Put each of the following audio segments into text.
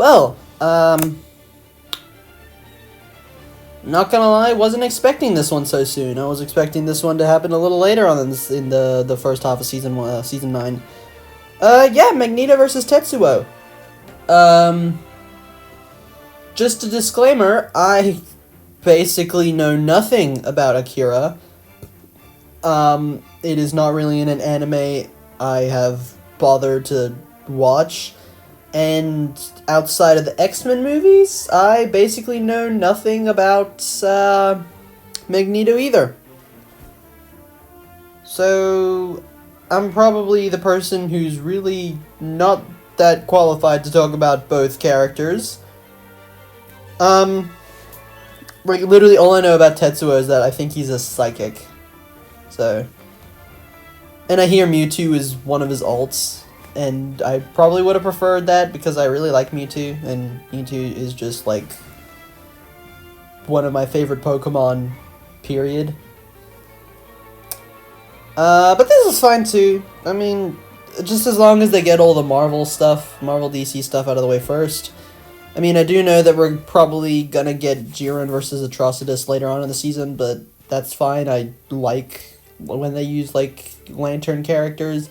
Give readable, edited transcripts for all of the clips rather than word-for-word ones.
Well, not gonna lie, wasn't expecting this one so soon. I was expecting this one to happen a little later on in the first half of season 9. Yeah, Magneto versus Tetsuo. Just a disclaimer, I basically know nothing about Akira. It is not really in an anime I have bothered to watch. And outside of the X-Men movies, I basically know nothing about Magneto either. So, I'm probably the person who's really not that qualified to talk about both characters. Like, literally all I know about Tetsuo is that I think he's a psychic. So, and I hear Mewtwo is one of his alts. And I probably would have preferred that because I really like Mewtwo, and Mewtwo is just, like, one of my favorite Pokemon, period. But this is fine too. I mean, just as long as they get all the Marvel DC stuff out of the way first. I mean, I do know that we're probably gonna get Jiren versus Atrocitus later on in the season, but that's fine. I like when they use, like, Lantern characters.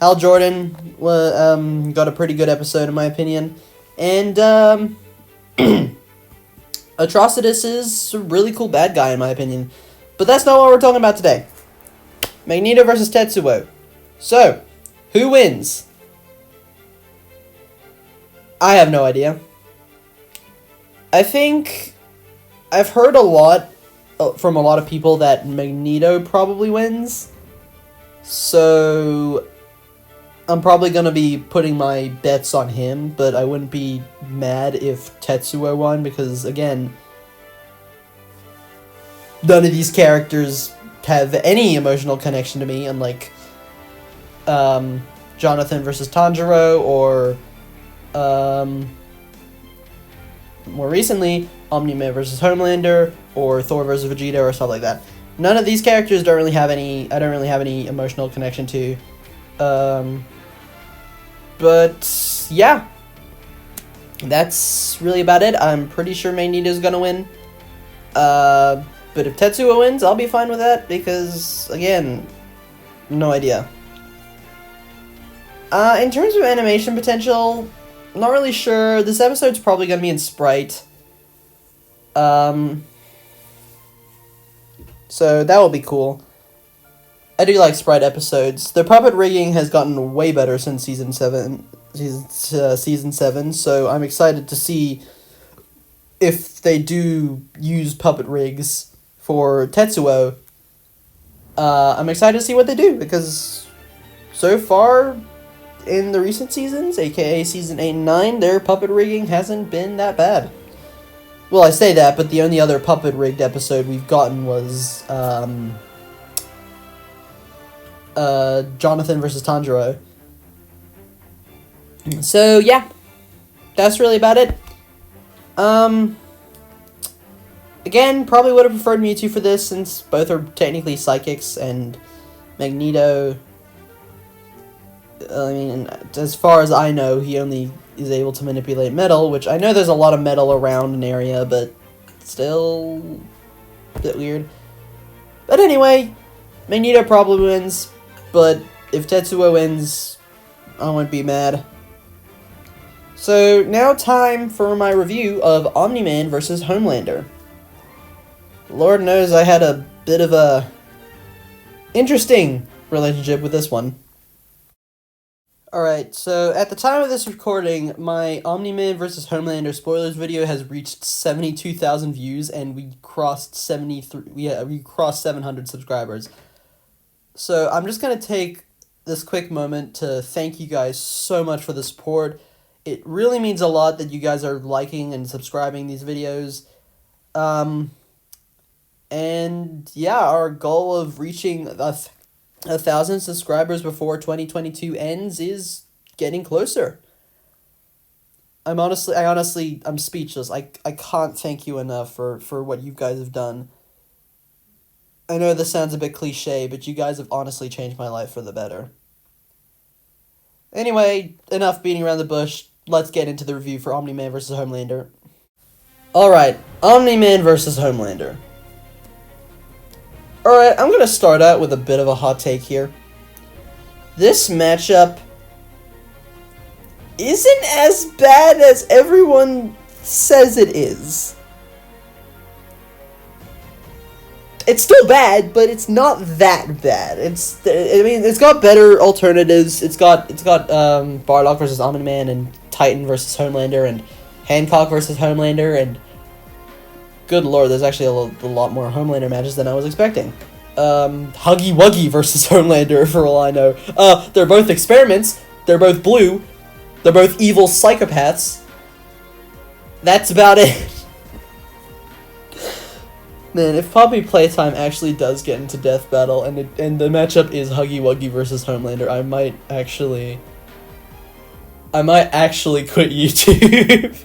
Hal Jordan got a pretty good episode, in my opinion. And Atrocitus is a really cool bad guy, in my opinion. But that's not what we're talking about today. Magneto versus Tetsuo. So, who wins? I have no idea. I think I've heard a lot from a lot of people that Magneto probably wins. So I'm probably going to be putting my bets on him, but I wouldn't be mad if Tetsuo won, because, again, none of these characters have any emotional connection to me, unlike Jonathan versus Tanjiro, or more recently, Omni-Man versus Homelander, or Thor versus Vegeta, or stuff like that. None of these characters I don't really have any emotional connection to. But, yeah. That's really about it. I'm pretty sure Magneto's gonna win. But if Tetsuo wins, I'll be fine with that, because, again, no idea. In terms of animation potential, not really sure. This episode's probably gonna be in Sprite. So that will be cool. I do like Sprite episodes. The puppet rigging has gotten way better since season 7, so I'm excited to see if they do use puppet rigs for Tetsuo. I'm excited to see what they do, because so far in the recent seasons, aka season 8 and 9, their puppet rigging hasn't been that bad. Well, I say that, but the only other puppet rigged episode we've gotten was Jonathan versus Tanjiro. So, yeah. That's really about it. Again, probably would have preferred Mewtwo for this, since both are technically psychics, and Magneto, I mean, as far as I know, he only is able to manipulate metal, which I know there's a lot of metal around an area, but still a bit weird. But anyway, Magneto probably wins, but if Tetsuo wins, I won't be mad. So, now time for my review of Omni-Man versus Homelander. Lord knows I had a bit of a interesting relationship with this one. Alright, so at the time of this recording, my Omni-Man vs. Homelander spoilers video has reached 72,000 views, and we crossed 700 subscribers. So I'm just going to take this quick moment to thank you guys so much for the support. It really means a lot that you guys are liking and subscribing these videos. And yeah, our goal of reaching 1,000 subscribers before 2022 ends is getting closer. I'm speechless. I can't thank you enough for what you guys have done. I know this sounds a bit cliche, but you guys have honestly changed my life for the better. Anyway, enough beating around the bush. let's get into the review for Omni-Man versus Homelander. Alright, Omni-Man versus Homelander. Alright, I'm gonna start out with a bit of a hot take here. This matchup isn't as bad as everyone says it is. It's still bad, but it's not that bad. It's got better alternatives. It's got Bardock versus Omni-Man and Titan versus Homelander and Hancock versus Homelander, and good lord, there's actually a lot more Homelander matches than I was expecting. Huggy Wuggy versus Homelander, for all I know. They're both experiments. They're both blue. They're both evil psychopaths. That's about it. Man, if Poppy Playtime actually does get into Death Battle and the matchup is Huggy Wuggy versus Homelander, I might actually quit YouTube.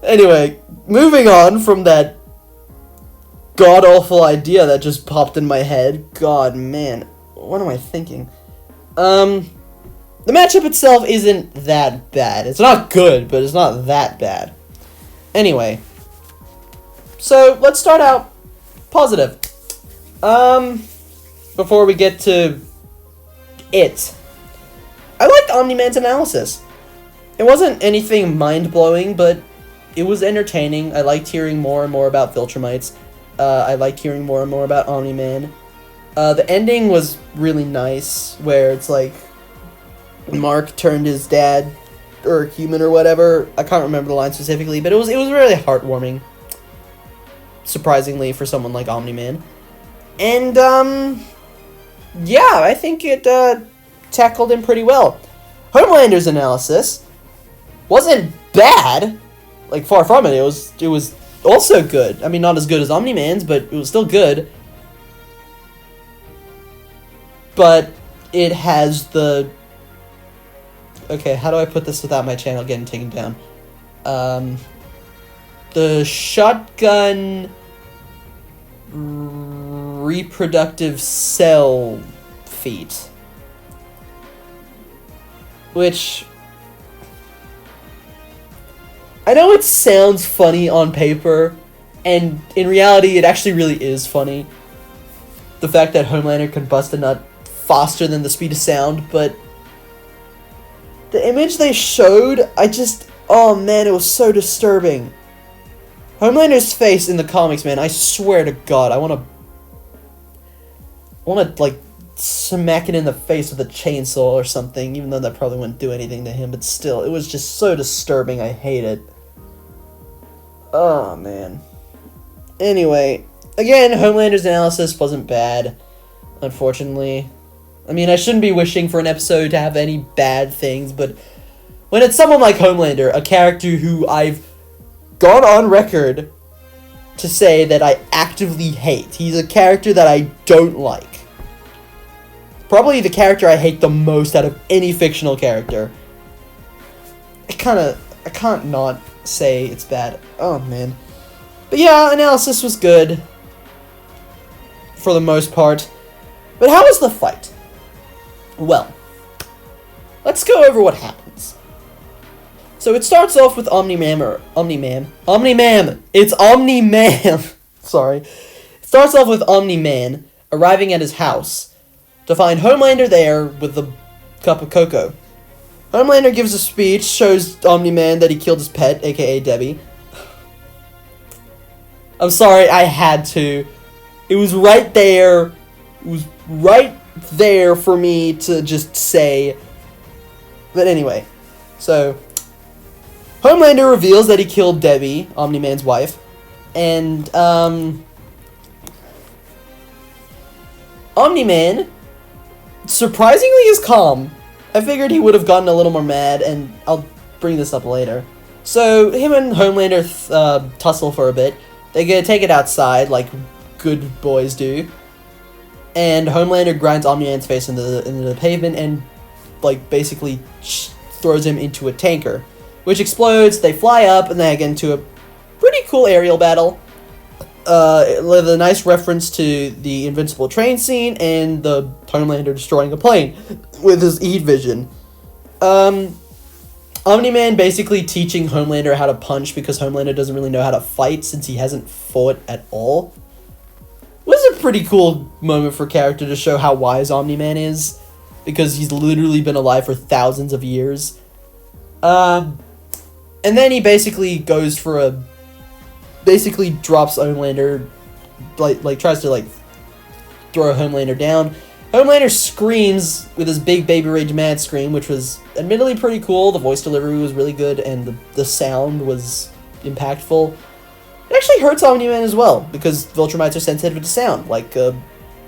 Anyway, moving on from that god-awful idea that just popped in my head. God, man, what am I thinking? The matchup itself isn't that bad. It's not good, but it's not that bad. Anyway, so let's start out positive. Before we get to it, I liked Omni-Man's analysis. It wasn't anything mind-blowing, but it was entertaining. I liked hearing more and more about Viltrumites. I liked hearing more and more about Omni-Man. The ending was really nice, where it's like Mark turned his dad, or human or whatever. I can't remember the line specifically, but it was really heartwarming, surprisingly, for someone like Omni-Man. And, yeah, I think it tackled him pretty well. Homelander's analysis wasn't bad. Like, far from it. It was also good. I mean, not as good as Omni-Man's, but it was still good. But it has the... Okay, how do I put this without my channel getting taken down? The shotgun reproductive cell feat. Which... I know it sounds funny on paper, and in reality it actually really is funny. The fact that Homelander can bust a nut faster than the speed of sound, but the image they showed, oh man, it was so disturbing. Homelander's face in the comics, man, I swear to God, I wanna like smack it in the face with a chainsaw or something, even though that probably wouldn't do anything to him, but still, it was just so disturbing, I hate it. Oh, man. Anyway, again, Homelander's analysis wasn't bad, unfortunately. I mean, I shouldn't be wishing for an episode to have any bad things, but when it's someone like Homelander, a character who I've gone on record to say that I actively hate, he's a character that I don't like. Probably the character I hate the most out of any fictional character. I can't not say it's bad. Oh, man. But yeah, analysis was good. For the most part. But how was the fight? Well, let's go over what happens. So it starts off with Omni-Man. It's Omni-Man. Sorry. It starts off with Omni-Man arriving at his house to find Homelander there with the cup of cocoa. Homelander gives a speech, shows Omni-Man that he killed his pet, aka Debbie. I'm sorry, I had to. It was right there. It was right there for me to just say. But anyway, so Homelander reveals that he killed Debbie, Omni-Man's wife, and Omni-Man surprisingly is calm. I figured he would have gotten a little more mad, and I'll bring this up later. So, him and Homelander tussle for a bit. They take it outside, like good boys do. And Homelander grinds Omni-Man's face into the pavement and, like, basically throws him into a tanker, which explodes. They fly up, and they get into a pretty cool aerial battle. With a nice reference to the Invincible train scene and the Homelander destroying a plane with his heat vision. Omni-Man basically teaching Homelander how to punch because Homelander doesn't really know how to fight since he hasn't fought at all. Was a pretty cool moment for character to show how wise Omni-Man is, because he's literally been alive for thousands of years. And then he basically goes for basically drops Homelander, like tries to throw Homelander down. Homelander screams with his big Baby Rage Mad scream, which was admittedly pretty cool. The voice delivery was really good, and the sound was impactful. It actually hurts Omni-Man as well, because Viltrumites are sensitive to sound, like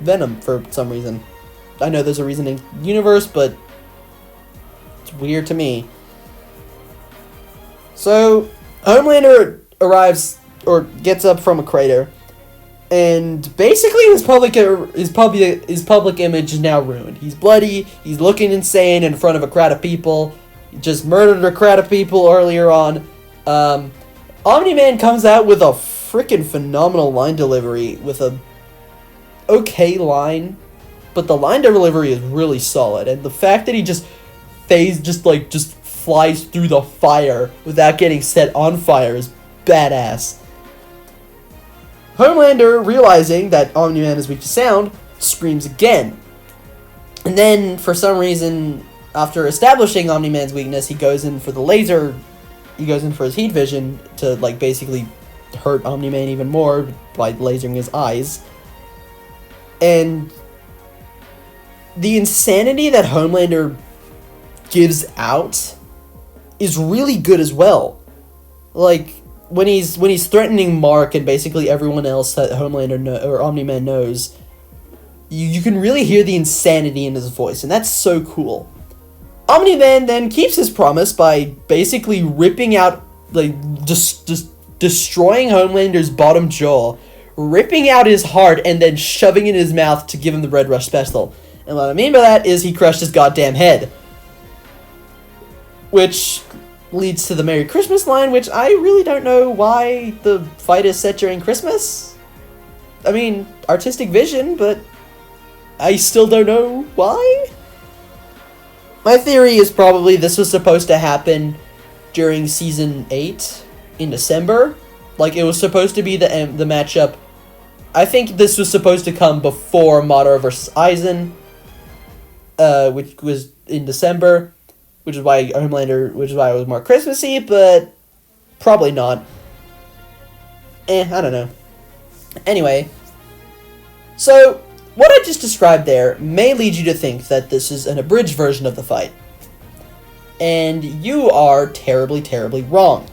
Venom for some reason. I know there's a reason in the universe, but it's weird to me. So, Homelander arrives, or gets up from a crater, and basically his public image is now ruined. He's bloody, he's looking insane in front of a crowd of people. He just murdered a crowd of people earlier on. Omni-Man comes out with a freaking phenomenal line delivery, with a okay line, but the line delivery is really solid, and the fact that he just flies through the fire without getting set on fire is badass. Homelander, realizing that Omni-Man is weak to sound, screams again. And then, for some reason, after establishing Omni-Man's weakness, he goes in for his heat vision to, basically hurt Omni-Man even more by lasering his eyes. And the insanity that Homelander gives out is really good as well. When he's threatening Mark and basically everyone else that Homelander or Omni-Man knows, you can really hear the insanity in his voice, and that's so cool. Omni-Man then keeps his promise by basically ripping out, just destroying Homelander's bottom jaw, ripping out his heart, and then shoving it in his mouth to give him the Red Rush special. And what I mean by that is he crushed his goddamn head. Which leads to the Merry Christmas line, which I really don't know why the fight is set during Christmas. I mean, artistic vision, but I still don't know why. My theory is probably this was supposed to happen during Season 8 in December. It was supposed to be the matchup. I think this was supposed to come before Madara vs. Aizen, which was in December. Which is why it was more Christmassy, but probably not. I don't know. Anyway, so what I just described there may lead you to think that this is an abridged version of the fight. And you are terribly, terribly wrong.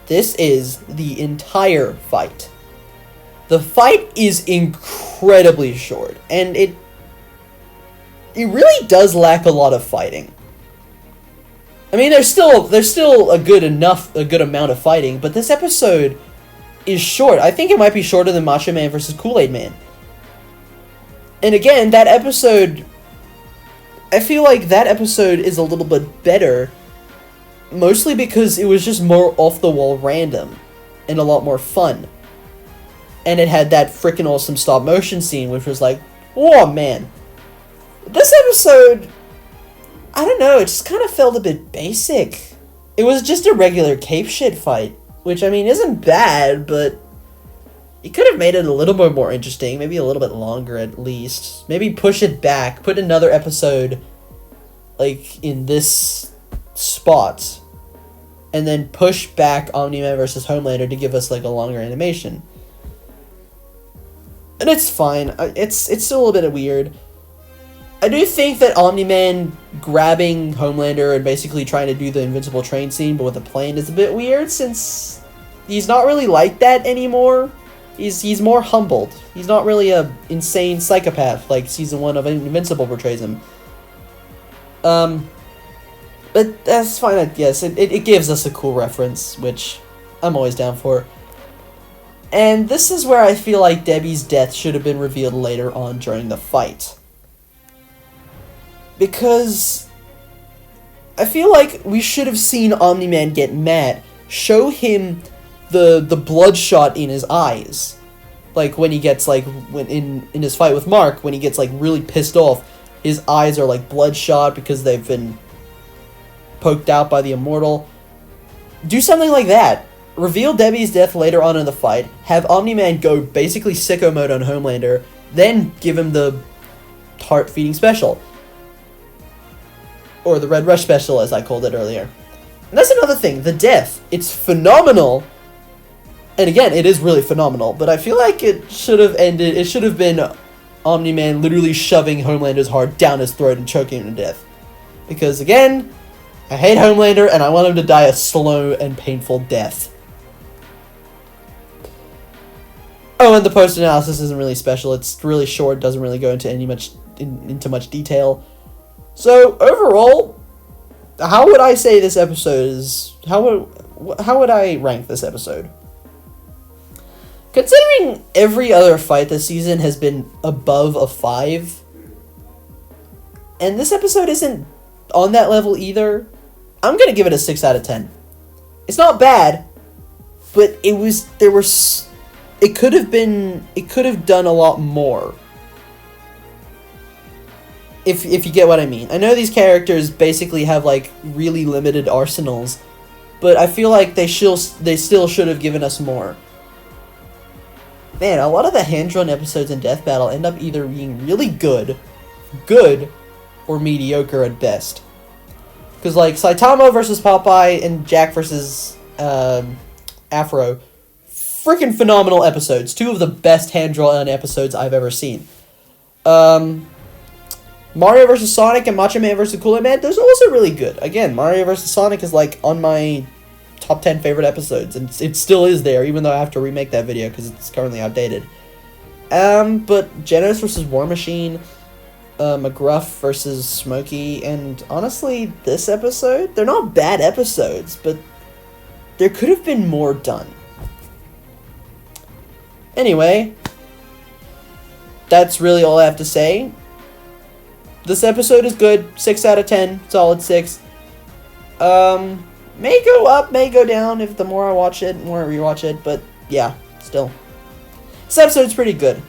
This is the entire fight. The fight is incredibly short, and it really does lack a lot of fighting. I mean, there's still a good amount of fighting, but this episode is short. I think it might be shorter than Macho Man vs. Kool-Aid Man. And again, that episode, I feel like that episode is a little bit better, mostly because it was just more off-the-wall random, and a lot more fun. And it had that freaking awesome stop-motion scene, which was oh man. This episode, I don't know, it just kind of felt a bit basic. It was just a regular cape shit fight, which, I mean, isn't bad, but you could have made it a little bit more interesting, maybe a little bit longer at least. Maybe push it back, put another episode, in this spot, and then push back Omni-Man versus Homelander to give us, a longer animation. And it's fine, it's still a little bit weird. I do think that Omni-Man grabbing Homelander and basically trying to do the invincible train scene but with a plane is a bit weird, since he's not really like that anymore. He's more humbled. He's not really a insane psychopath like Season 1 of Invincible portrays him. But that's fine, I guess. It gives us a cool reference, which I'm always down for. And this is where I feel like Debbie's death should have been revealed later on during the fight. Because I feel like we should have seen Omni-Man get mad, show him the bloodshot in his eyes, when he gets when in his fight with Mark, when he gets really pissed off, his eyes are bloodshot because they've been poked out by the Immortal. Do something like that. Reveal Debbie's death later on in the fight. Have Omni-Man go basically sicko mode on Homelander. Then give him the heart-feeding special. Or the Red Rush special, as I called it earlier. And that's another thing. The death. It's phenomenal. And again, it is really phenomenal. But I feel like it should have ended... It should have been Omni-Man literally shoving Homelander's heart down his throat and choking him to death. Because, again, I hate Homelander, and I want him to die a slow and painful death. Oh, and the post-analysis isn't really special. It's really short, doesn't really go into much detail. So, overall, how would I say this episode is... How would I rank this episode? Considering every other fight this season has been above a 5, and this episode isn't on that level either, I'm gonna give it a 6 out of 10. It's not bad, but it could have done a lot more. If you get what I mean. I know these characters basically have like really limited arsenals, but I feel like they still should have given us more. Man, a lot of the hand-drawn episodes in Death Battle end up either being really good, or mediocre at best. Because, like, Saitama versus Popeye and Jack versus Afro, freaking phenomenal episodes. 2 of the best hand-drawn episodes I've ever seen. Mario vs. Sonic and Macho Man vs. Kool-Aid Man, those are also really good. Again, Mario vs. Sonic is, like, on my top 10 favorite episodes, and it still is there, even though I have to remake that video because it's currently outdated. But Genos vs. War Machine, McGruff versus Smokey, and honestly, this episode, they're not bad episodes, but there could have been more done. Anyway, that's really all I have to say. This episode is good, 6 out of 10, solid 6. May go up, may go down if the more I watch it, more I rewatch it, but yeah, still. This episode's pretty good.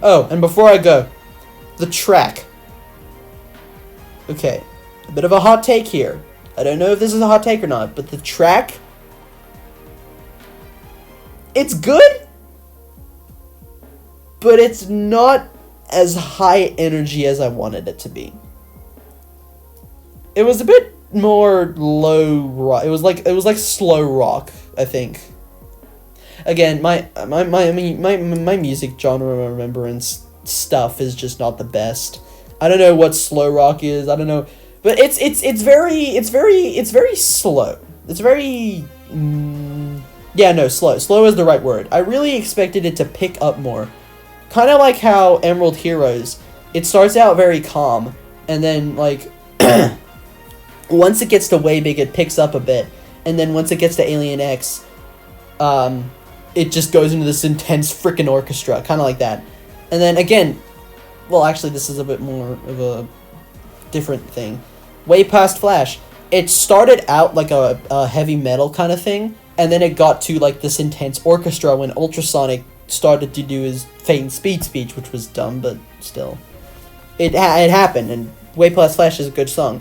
Oh, and before I go, the track. Okay, a bit of a hot take here. I don't know if this is a hot take or not, but the track, it's good, but it's not as high energy as I wanted it to be. It was a bit more low rock. It was like slow rock, I think. Again, my music genre remembrance stuff is just not the best. I don't know what slow rock is. I don't know, but it's very slow. It's very slow. Slow is the right word. I really expected it to pick up more. Kind of like how Emerald Heroes, it starts out very calm, and then, like, once it gets to Way Big, it picks up a bit, and then once it gets to Alien X, it just goes into this intense freaking orchestra, kind of like that. And then, again, well, actually, this is a bit more of a different thing. Way Past Flash, it started out like a heavy metal kind of thing, and then it got to, like, this intense orchestra when Ultrasonic started to do his faint speed speech, which was dumb, but still. It happened, and Way Past Flash is a good song.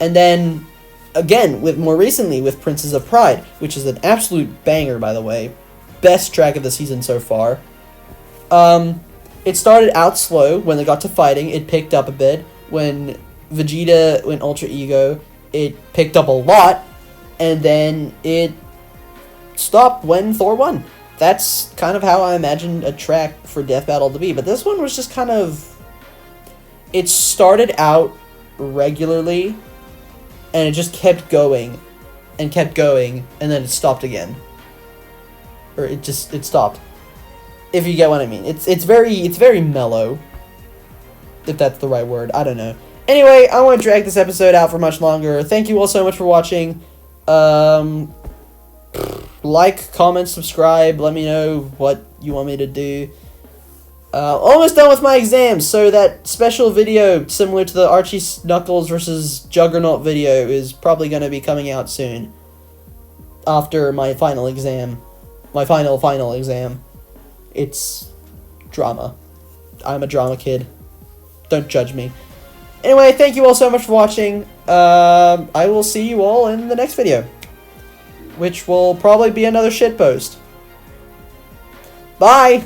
And then, again, more recently, with Princes of Pride, which is an absolute banger, by the way. Best track of the season so far. It started out slow. When they got to fighting, it picked up a bit. When Vegeta went Ultra Ego, it picked up a lot. And then it stopped when Thor won. That's kind of how I imagined a track for Death Battle to be. But this one was just kind of... It started out regularly, and it just kept going, and then it stopped again. Or it stopped. If you get what I mean. It's very mellow. If that's the right word. I don't know. Anyway, I won't drag this episode out for much longer. Thank you all so much for watching. Like, comment, subscribe, let me know what you want me to do. Almost done with my exams, so that special video similar to the Archie Knuckles versus Juggernaut video is probably going to be coming out soon. After my final exam. My final exam. It's drama. I'm a drama kid. Don't judge me. Anyway, thank you all so much for watching. I will see you all in the next video, which will probably be another shitpost. Bye!